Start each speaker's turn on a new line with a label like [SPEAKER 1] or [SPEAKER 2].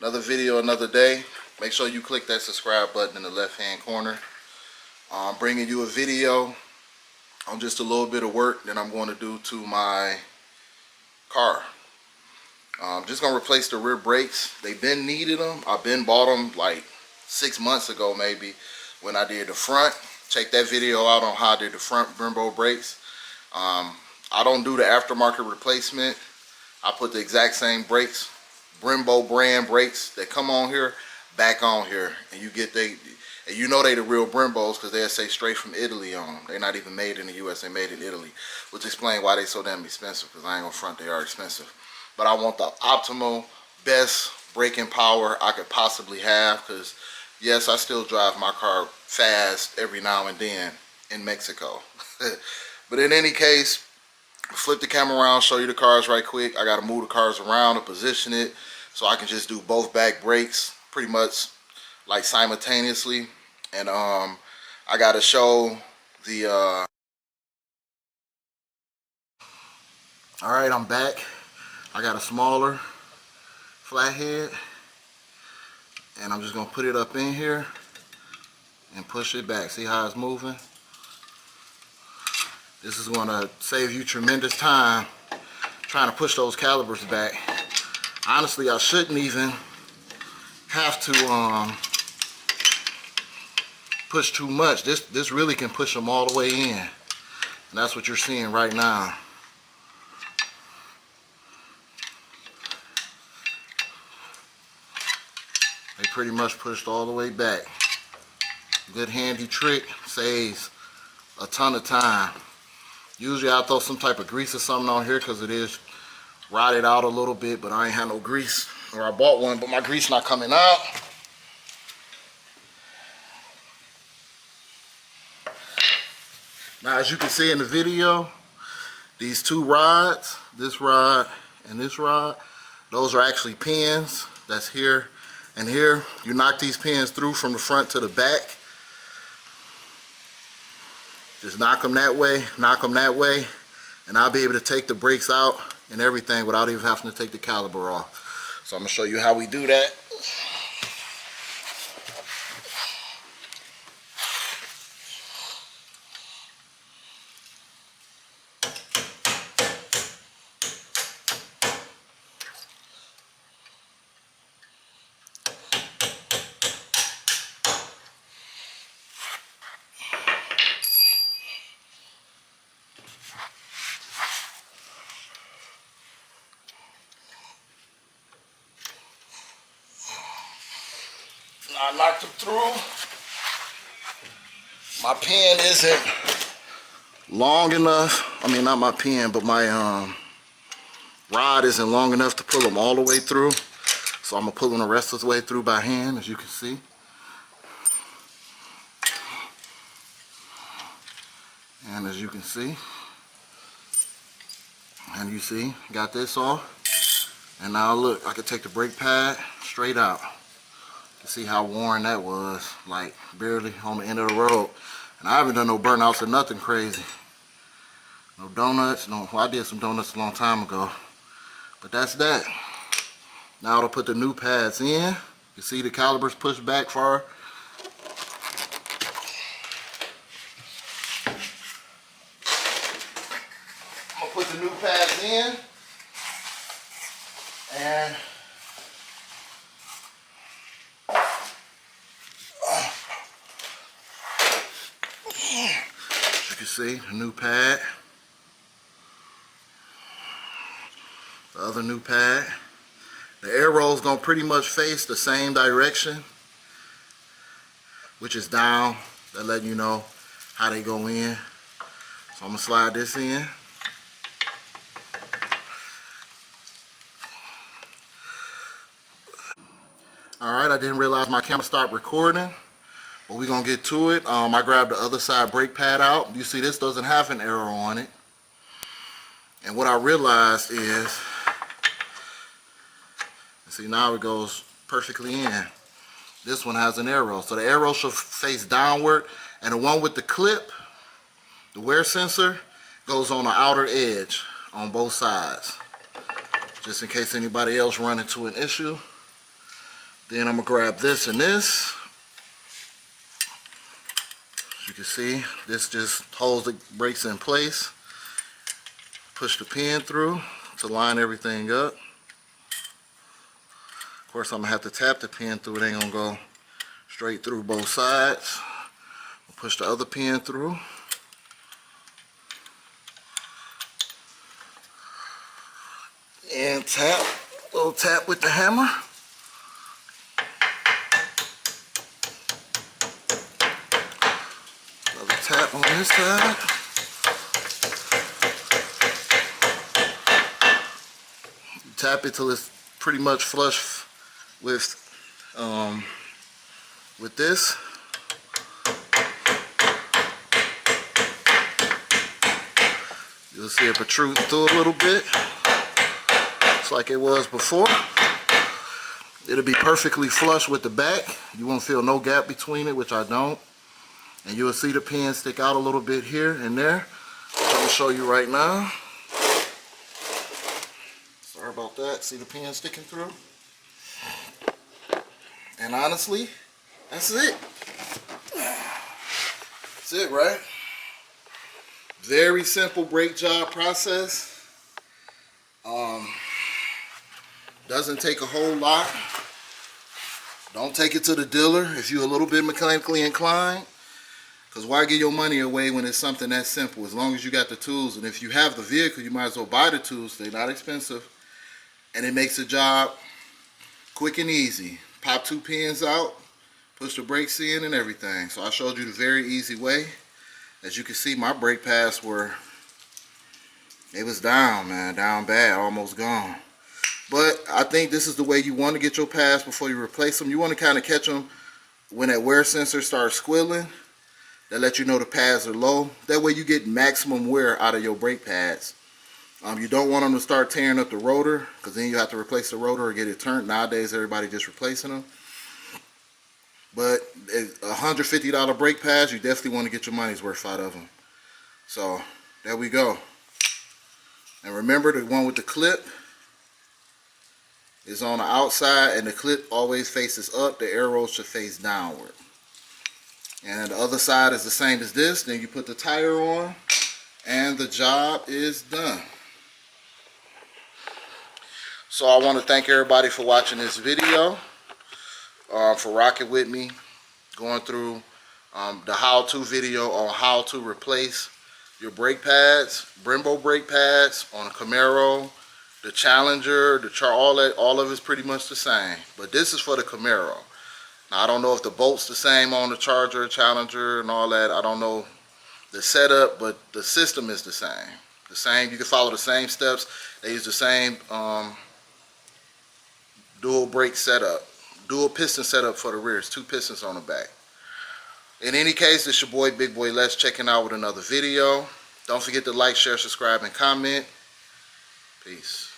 [SPEAKER 1] Another video, another day. Make sure you click that subscribe button in the left hand corner. I'm bringing you a video on just a little bit of work that I'm going to do to my car. I'm just going to replace the rear brakes. They've been needed them. I've been bought them like 6 months ago maybe when I did the front. Check that video out on how I did the front Brembo brakes. I don't do the aftermarket replacement. I put the exact same brakes, Brembo brand brakes that come on here, back on here, and you get and you know they the real Brembos because they'll say straight from Italy on them. They're not even made in the U.S. They made in Italy, which explains why they so damn expensive. Because I ain't gonna front, they are expensive. But I want the optimal, best braking power I could possibly have. Because yes, I still drive my car fast every now and then in Mexico. But in any case, flip the camera around, show you the cars right quick. I got to move the cars around to position it so I can just do both back brakes pretty much like simultaneously. And I got to show the all right, I'm back. I got a smaller flathead and I'm just gonna put it up in here and push it back. See how it's moving? This is gonna save you tremendous time trying to push those calipers back. Honestly, I shouldn't even have to push too much. This really can push them all the way in. And that's what you're seeing right now. They pretty much pushed all the way back. Good handy trick, saves a ton of time. Usually I'll throw some type of grease or something on here because it is rotted out a little bit, but I ain't had no grease. Or I bought one, but my grease not coming out. Now as you can see in the video, these two rods, this rod and this rod, those are actually pins. That's here and here. You knock these pins through from the front to the back. Just knock them that way, and I'll be able to take the brakes out and everything without even having to take the caliper off. So I'm going to show you how we do that. I knocked them through. My pin isn't long enough. I mean, not my pin, but my rod isn't long enough to pull them all the way through. So I'm gonna pull them the rest of the way through by hand, as you can see. And as you can see, got this off. And now look, I can take the brake pad straight out. See how worn that was, like barely on the end of the road. And I haven't done no burnouts or nothing crazy. No donuts, well, I did some donuts a long time ago. But that's that. Now to put the new pads in. You see the calipers pushed back far. I'm gonna put the new pads in. And you see the new pad, the other new pad. The arrow is going to pretty much face the same direction, which is down. That letting you know how they go in. So I'm going to slide this in. Alright, I didn't realize my camera stopped recording. But we're going to get to it. I grabbed the other side brake pad out. You see this doesn't have an arrow on it. And what I realized is, see now it goes perfectly in. This one has an arrow. So the arrow should face downward. And the one with the clip, the wear sensor, goes on the outer edge on both sides. Just in case anybody else run into an issue. Then I'm gonna grab this and this. As you can see, this just holds the brakes in place. Push the pin through to line everything up. Of course, I'm gonna have to tap the pin through. It ain't gonna go straight through both sides. Push the other pin through. And tap, a little tap with the hammer. Another tap on this side. Tap it till it's pretty much flush with this. You'll see it protrude through a little bit. Just like it was before. It'll be perfectly flush with the back. You won't feel no gap between it, which I don't. And you'll see the pin stick out a little bit here and there. I'm going to show you right now. Sorry about that. See the pin sticking through? And honestly, that's it. That's it, right? Very simple brake job process. Doesn't take a whole lot. Don't take it to the dealer if you're a little bit mechanically inclined. Because why give your money away when it's something that simple? As long as you got the tools. And if you have the vehicle, you might as well buy the tools. They're not expensive. And it makes the job quick and easy. Pop 2 pins out, push the brakes in and everything. So I showed you the very easy way. As you can see, my brake pads it was down, man, down bad, almost gone. But I think this is the way you want to get your pads before you replace them. You want to kind of catch them when that wear sensor starts squealing. That lets you know the pads are low. That way you get maximum wear out of your brake pads. You don't want them to start tearing up the rotor, because then you have to replace the rotor or get it turned. Nowadays, everybody just replacing them. But $150 brake pads, you definitely want to get your money's worth out of them. So there we go. And remember, the one with the clip is on the outside, and the clip always faces up. The arrows should face downward. And the other side is the same as this. Then you put the tire on, and the job is done. So I want to thank everybody for watching this video, for rocking with me, going through the how-to video on how to replace your brake pads, Brembo brake pads on a Camaro, the Challenger, all of it's pretty much the same. But this is for the Camaro. Now I don't know if the bolt's the same on the Charger, Challenger, and all that. I don't know the setup, but the system is the same. The same. You can follow the same steps. They use the same dual brake setup, dual piston setup for the rear. It's 2 pistons on the back. In any case, it's your boy Big Boy Les checking out with another video. Don't forget to like, share, subscribe, and comment. Peace.